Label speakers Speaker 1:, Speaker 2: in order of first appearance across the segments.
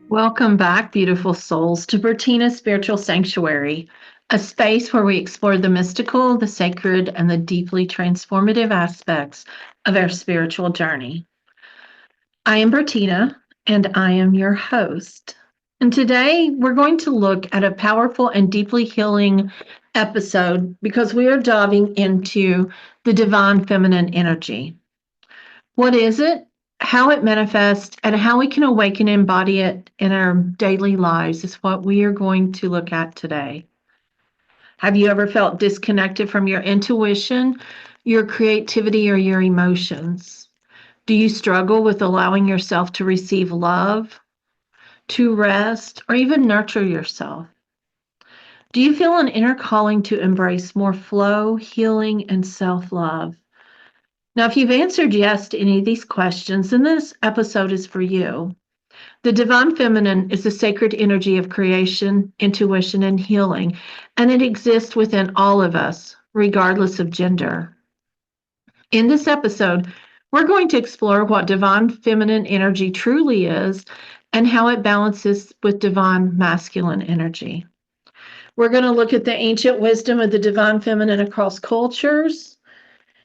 Speaker 1: Welcome back, beautiful souls, to Bertina's Spiritual Sanctuary, a space where we explore the mystical, the sacred, and the deeply transformative aspects of our spiritual journey. I am Bertina, and I am your host. And today we're going to look at a powerful and deeply healing episode because we are diving into the divine feminine energy. What is it? How it manifests and how we can awaken and embody it in our daily lives is what we are going to look at today. Have you ever felt disconnected from your intuition, your creativity, or your emotions? Do you struggle with allowing yourself to receive love, to rest, or even nurture yourself? Do you feel an inner calling to embrace more flow, healing, and self love? Now, if you've answered yes to any of these questions, then this episode is for you. The divine feminine is the sacred energy of creation, intuition, and healing, and it exists within all of us, regardless of gender. In this episode, we're going to explore what divine feminine energy truly is and how it balances with divine masculine energy. We're going to look at the ancient wisdom of the divine feminine across cultures,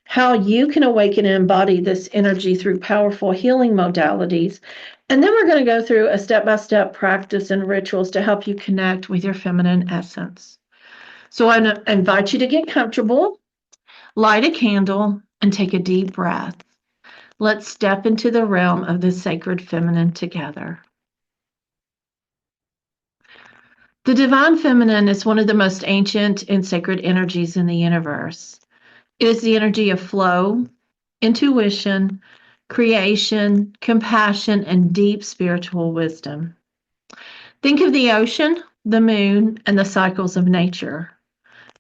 Speaker 1: how you can awaken and embody this energy through powerful healing modalities. And then we're going to go through a step-by-step practice and rituals to help you connect with your feminine essence. So I invite you to get comfortable, light a candle, and take a deep breath. Let's step into the realm of the sacred feminine together. The divine feminine is one of the most ancient and sacred energies in the universe. It is the energy of flow, intuition, creation, compassion, and deep spiritual wisdom. Think of the ocean, the moon, and the cycles of nature.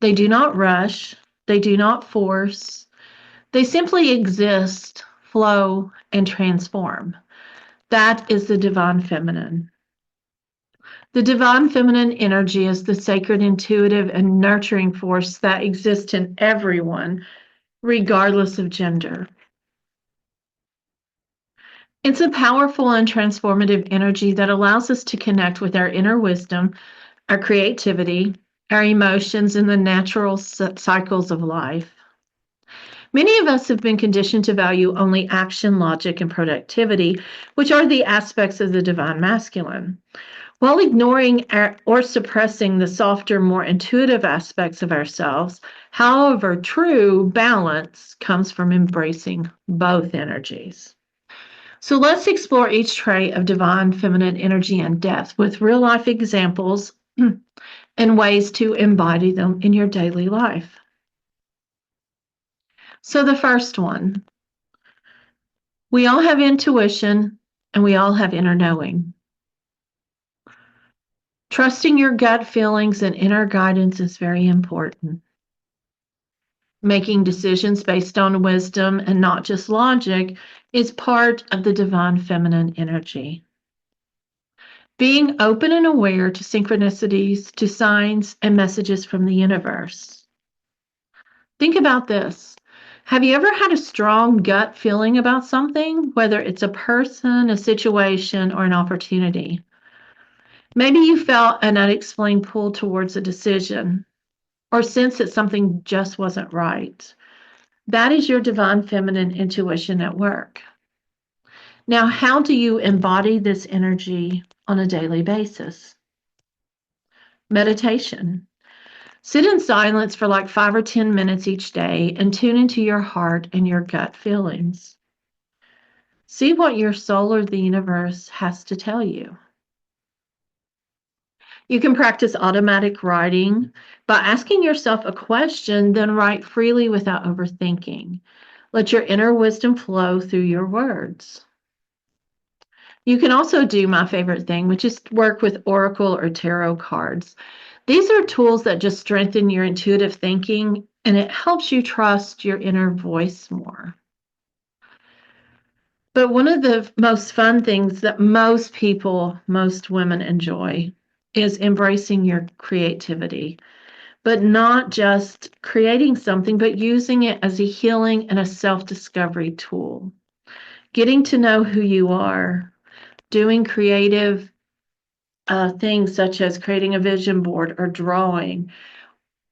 Speaker 1: They do not rush, they do not force, they simply exist, flow, and transform. That is the divine feminine. The divine feminine energy is the sacred, intuitive, and nurturing force that exists in everyone, regardless of gender. It's a powerful and transformative energy that allows us to connect with our inner wisdom, our creativity, our emotions, and the natural cycles of life. Many of us have been conditioned to value only action, logic, and productivity, which are the aspects of the divine masculine, while ignoring or suppressing the softer, more intuitive aspects of ourselves. However, true balance comes from embracing both energies. So let's explore each trait of divine feminine energy in depth with real life examples and ways to embody them in your daily life. So the first one, we all have intuition and we all have inner knowing. Trusting your gut feelings and inner guidance is very important. Making decisions based on wisdom and not just logic is part of the divine feminine energy. Being open and aware to synchronicities, to signs and messages from the universe. Think about this. Have you ever had a strong gut feeling about something, whether it's a person, a situation, or an opportunity? Maybe you felt an unexplained pull towards a decision or sense that something just wasn't right. That is your divine feminine intuition at work. Now, how do you embody this energy on a daily basis? Meditation. Sit in silence for like 5 or 10 minutes each day and tune into your heart and your gut feelings. See what your soul or the universe has to tell you. You can practice automatic writing by asking yourself a question, then write freely without overthinking. Let your inner wisdom flow through your words. You can also do my favorite thing, which is work with oracle or tarot cards. These are tools that just strengthen your intuitive thinking, and it helps you trust your inner voice more. But one of the most fun things that most people, most women enjoy is embracing your creativity, but not just creating something, but using it as a healing and a self-discovery tool. Getting to know who you are, doing creative things such as creating a vision board or drawing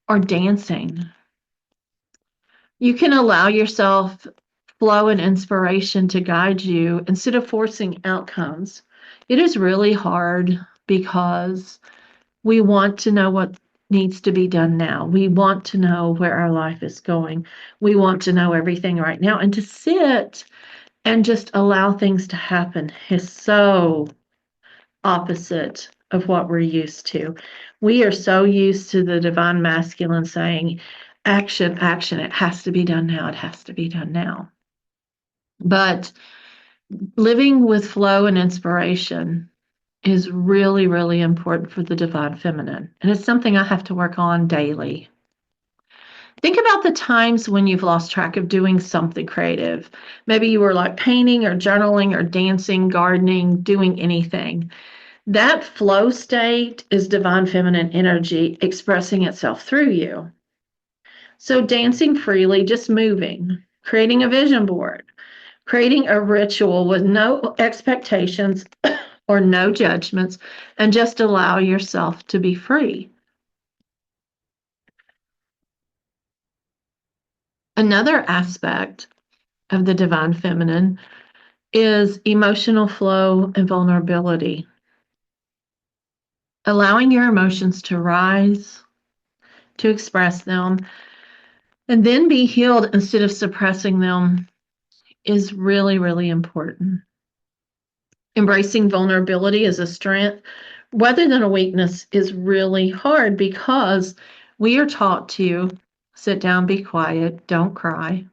Speaker 1: or dancing. You can allow yourself flow and inspiration to guide you instead of forcing outcomes. It is really hard because we want to know what needs to be done now. We want to know where our life is going. We want to know everything right now. And to sit and just allow things to happen is so opposite of what we're used to. We are so used to the divine masculine saying, action, action, it has to be done now, it has to be done now. But living with flow and inspiration is really, really important for the divine feminine. And it's something I have to work on daily. Think about the times when you've lost track of doing something creative. Maybe you were like painting or journaling or dancing, gardening, doing anything. That flow state is divine feminine energy expressing itself through you. So, dancing freely, just moving, creating a vision board, creating a ritual with no expectations or no judgments, and just allow yourself to be free. Another aspect of the divine feminine is emotional flow and vulnerability. Allowing your emotions to rise, to express them, and then be healed instead of suppressing them is really, really important. Embracing vulnerability as a strength rather than a weakness is really hard because we are taught to sit down, be quiet, don't cry,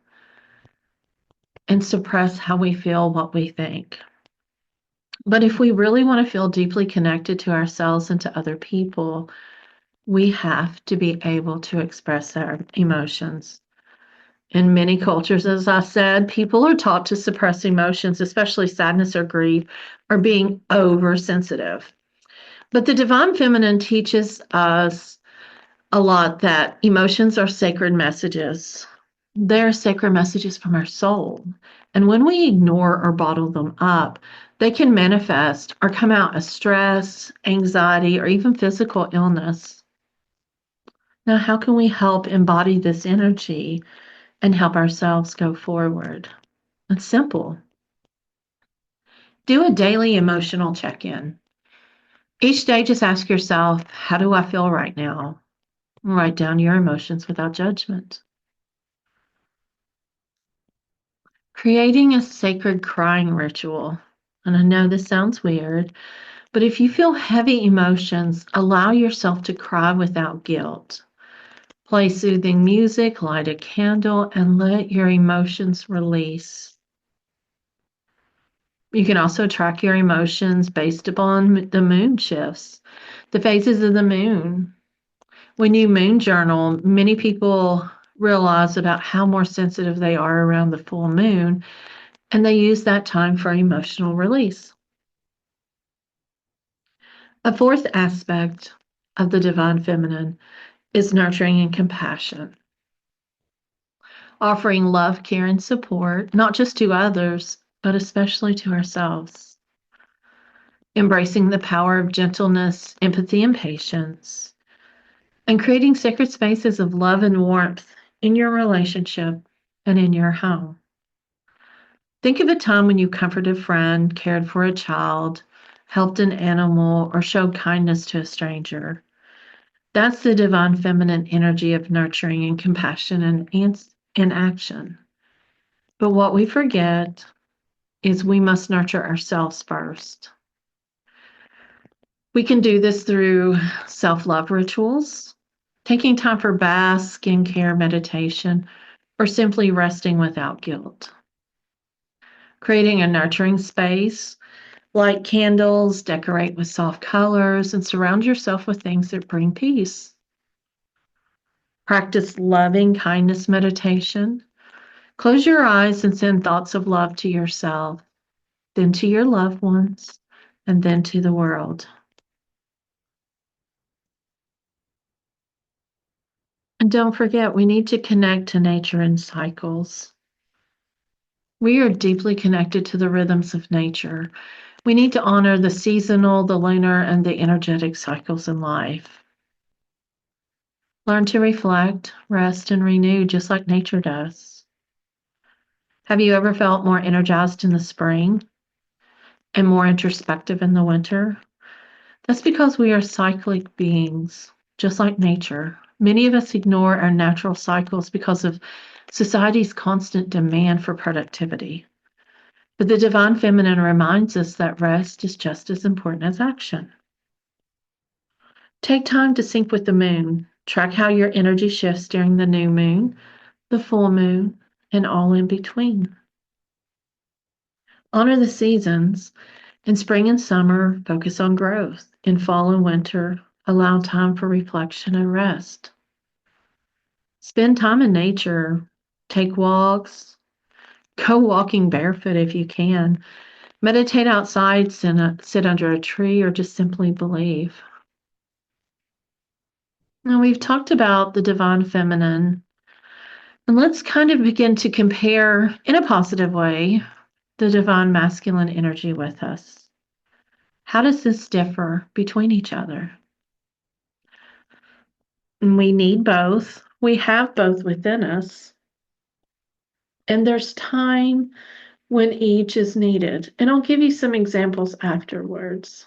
Speaker 1: and suppress how we feel, what we think. But if we really want to feel deeply connected to ourselves and to other people, we have to be able to express our emotions. In many cultures, as I said, people are taught to suppress emotions, especially sadness or grief, or being oversensitive. But the divine feminine teaches us a lot that emotions are sacred messages. They're sacred messages from our soul. And when we ignore or bottle them up, they can manifest or come out as stress, anxiety, or even physical illness. Now, how can we help embody this energy and help ourselves go forward? It's simple. Do a daily emotional check in. Each day, just ask yourself, how do I feel right now? Write down your emotions without judgment. Creating a sacred crying ritual. And I know this sounds weird, but if you feel heavy emotions, allow yourself to cry without guilt. Play soothing music, light a candle, and let your emotions release. You can also track your emotions based upon the moon shifts, the phases of the moon. When you moon journal, many people realize about how more sensitive they are around the full moon, and they use that time for emotional release. A fourth aspect of the divine feminine is nurturing and compassion, offering love, care, and support, not just to others, but especially to ourselves. Embracing the power of gentleness, empathy, and patience, and creating sacred spaces of love and warmth in your relationship and in your home. Think of a time when you comforted a friend, cared for a child, helped an animal, or showed kindness to a stranger. That's the divine feminine energy of nurturing and compassion and action. But what we forget is we must nurture ourselves first. We can do this through self-love rituals, taking time for baths, skincare, meditation, or simply resting without guilt. Creating a nurturing space, light candles, decorate with soft colors, and surround yourself with things that bring peace. Practice loving kindness meditation. Close your eyes and send thoughts of love to yourself, then to your loved ones, and then to the world. And don't forget, we need to connect to nature and cycles. We are deeply connected to the rhythms of nature. We need to honor the seasonal, the lunar, and the energetic cycles in life. Learn to reflect, rest, and renew just like nature does. Have you ever felt more energized in the spring and more introspective in the winter? That's because we are cyclic beings, just like nature. Many of us ignore our natural cycles because of society's constant demand for productivity. But the divine feminine reminds us that rest is just as important as action. Take time to sync with the moon. Track how your energy shifts during the new moon, the full moon, and all in between. Honor the seasons. In spring and summer, focus on growth. In fall and winter, allow time for reflection and rest. Spend time in nature. Take walks. Go walking barefoot if you can. Meditate outside, sit under a tree, or just simply believe. Now, we've talked about the divine feminine, and let's kind of begin to compare, in a positive way, the divine masculine energy with us. How does this differ between each other? And we need both. We have both within us. And there's time when each is needed. And I'll give you some examples afterwards.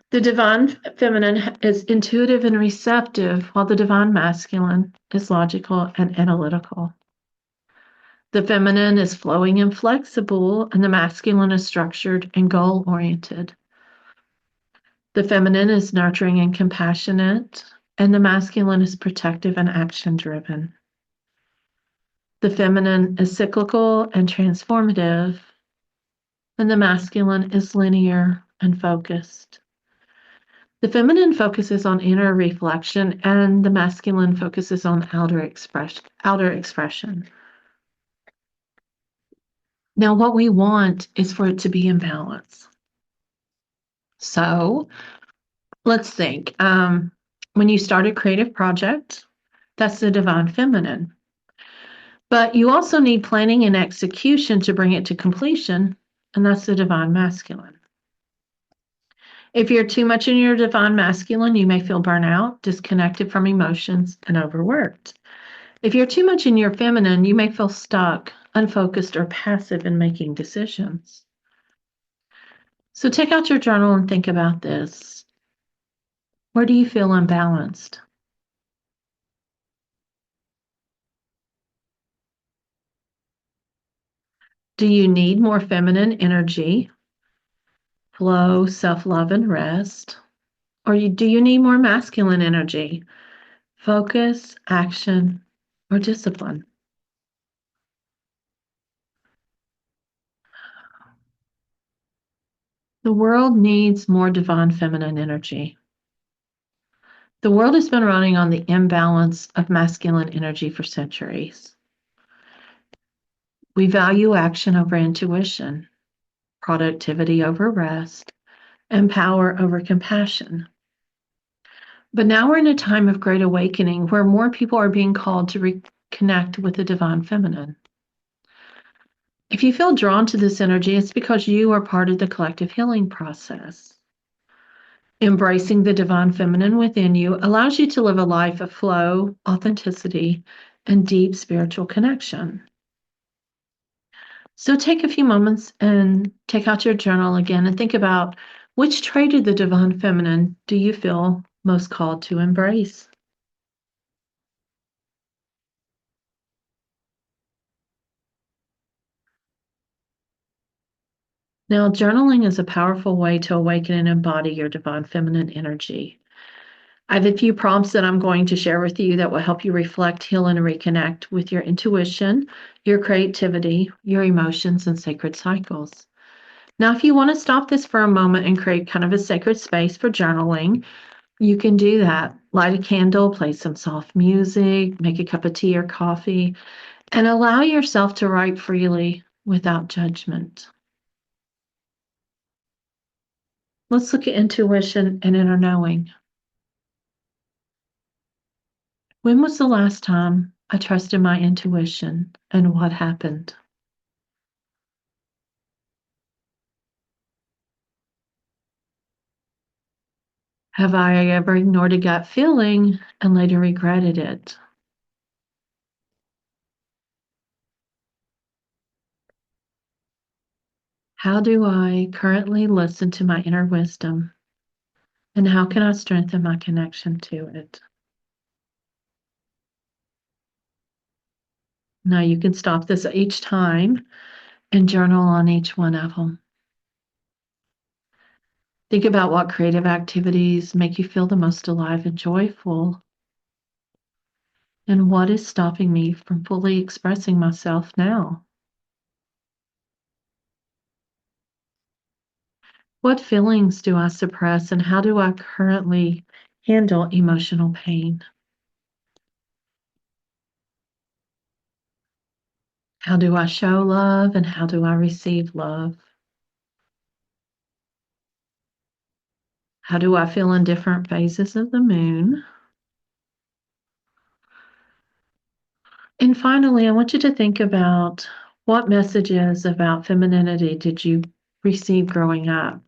Speaker 1: The divine feminine is intuitive and receptive, while the divine masculine is logical and analytical. The feminine is flowing and flexible, and the masculine is structured and goal oriented. The feminine is nurturing and compassionate, and the masculine is protective and action driven. The feminine is cyclical and transformative, and the masculine is linear and focused. The feminine focuses on inner reflection, and the masculine focuses on outer expression. Now, what we want is for it to be in balance. So let's think. When you start a creative project, that's the divine feminine. But you also need planning and execution to bring it to completion, and that's the divine masculine. If you're too much in your divine masculine, you may feel burnout, disconnected from emotions, and overworked. If you're too much in your feminine, you may feel stuck, unfocused, or passive in making decisions. So take out your journal and think about this. Where do you feel unbalanced? Do you need more feminine energy, flow, self-love, and rest? Or do you need more masculine energy, focus, action, or discipline? The world needs more divine feminine energy. The world has been running on the imbalance of masculine energy for centuries. We value action over intuition, productivity over rest, and power over compassion. But now we're in a time of great awakening where more people are being called to reconnect with the divine feminine. If you feel drawn to this energy, it's because you are part of the collective healing process. Embracing the divine feminine within you allows you to live a life of flow, authenticity, and deep spiritual connection. So take a few moments and take out your journal again and think about which trait of the divine feminine do you feel most called to embrace? Now, journaling is a powerful way to awaken and embody your divine feminine energy. I have a few prompts that I'm going to share with you that will help you reflect, heal, and reconnect with your intuition, your creativity, your emotions, and sacred cycles. Now, if you want to stop this for a moment and create kind of a sacred space for journaling, you can do that. Light a candle, play some soft music, make a cup of tea or coffee, and allow yourself to write freely without judgment. Let's look at intuition and inner knowing. When was the last time I trusted my intuition and what happened? Have I ever ignored a gut feeling and later regretted it? How do I currently listen to my inner wisdom? And how can I strengthen my connection to it? Now you can stop this each time and journal on each one of them. Think about what creative activities make you feel the most alive and joyful, and what is stopping me from fully expressing myself now. What feelings do I suppress, and how do I currently handle emotional pain? How do I show love, and how do I receive love? How do I feel in different phases of the moon? And finally, I want you to think about, what messages about femininity did you receive growing up?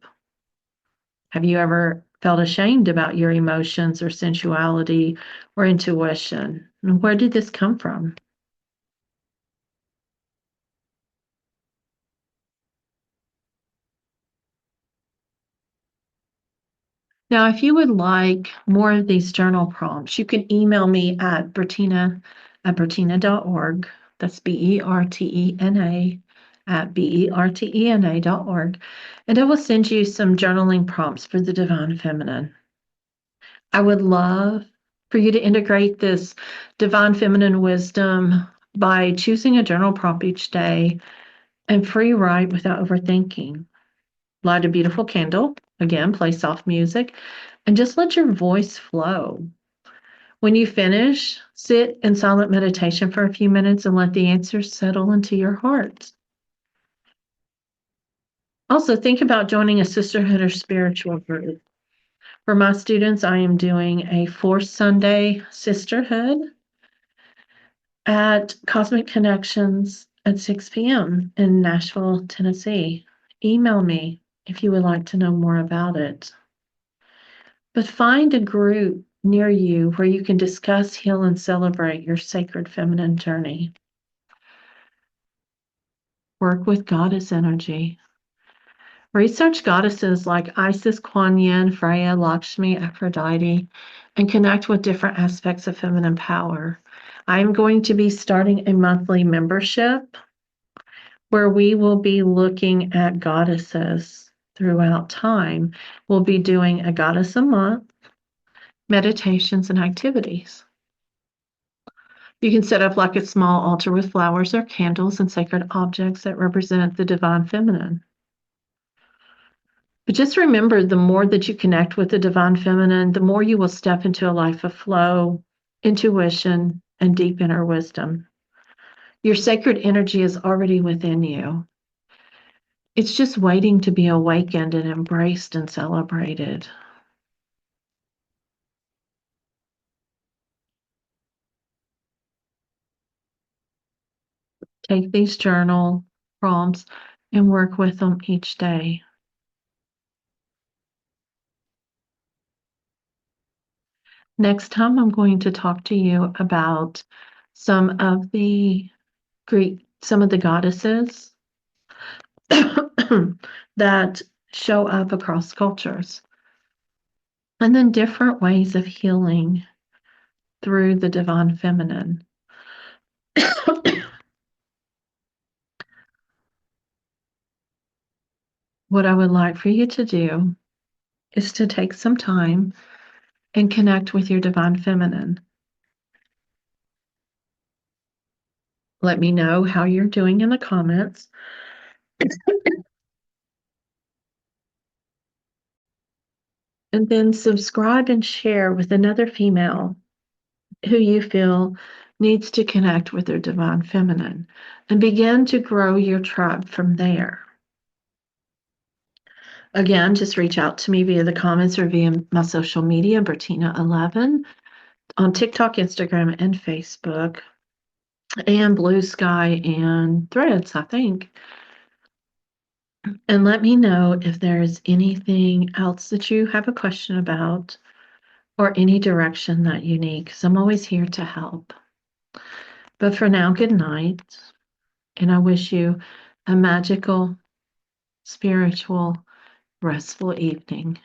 Speaker 1: Have you ever felt ashamed about your emotions or sensuality or intuition? And where did this come from? Now, if you would like more of these journal prompts, you can email me at bertina@bertina.org. That's BERTENA at BERTENA.org. And I will send you some journaling prompts for the divine feminine. I would love for you to integrate this divine feminine wisdom by choosing a journal prompt each day and free write without overthinking. Light a beautiful candle, again, play soft music, and just let your voice flow. When you finish, sit in silent meditation for a few minutes and let the answers settle into your heart. Also, think about joining a sisterhood or spiritual group. For my students, I am doing a fourth Sunday sisterhood at Cosmic Connections at 6 p.m. in Nashville, Tennessee. Email me if you would like to know more about it. But find a group near you where you can discuss, heal, and celebrate your sacred feminine journey. Work with goddess energy. Research goddesses like Isis, Kuan Yin, Freya, Lakshmi, Aphrodite, and connect with different aspects of feminine power. I am going to be starting a monthly membership where we will be looking at goddesses throughout time. We'll be doing a goddess a month, meditations, and activities. You can set up like a small altar with flowers or candles and sacred objects that represent the divine feminine. But just remember, the more that you connect with the divine feminine, the more you will step into a life of flow, intuition, and deep inner wisdom. Your sacred energy is already within you. It's just waiting to be awakened and embraced and celebrated. Take these journal prompts and work with them each day. Next time, I'm going to talk to you about some of the some of the goddesses that show up across cultures, and then different ways of healing through the divine feminine. What I would like for you to do is to take some time and connect with your divine feminine. Let me know how you're doing in the comments. And then subscribe and share with another female who you feel needs to connect with their divine feminine, and begin to grow your tribe from there. Again, just reach out to me via the comments or via my social media, Bertina11, on TikTok, Instagram, and Facebook, and Blue Sky and Threads, I think. And let me know if there's anything else that you have a question about or any direction that you need, because I'm always here to help. But for now, good night. And I wish you a magical, spiritual, restful evening.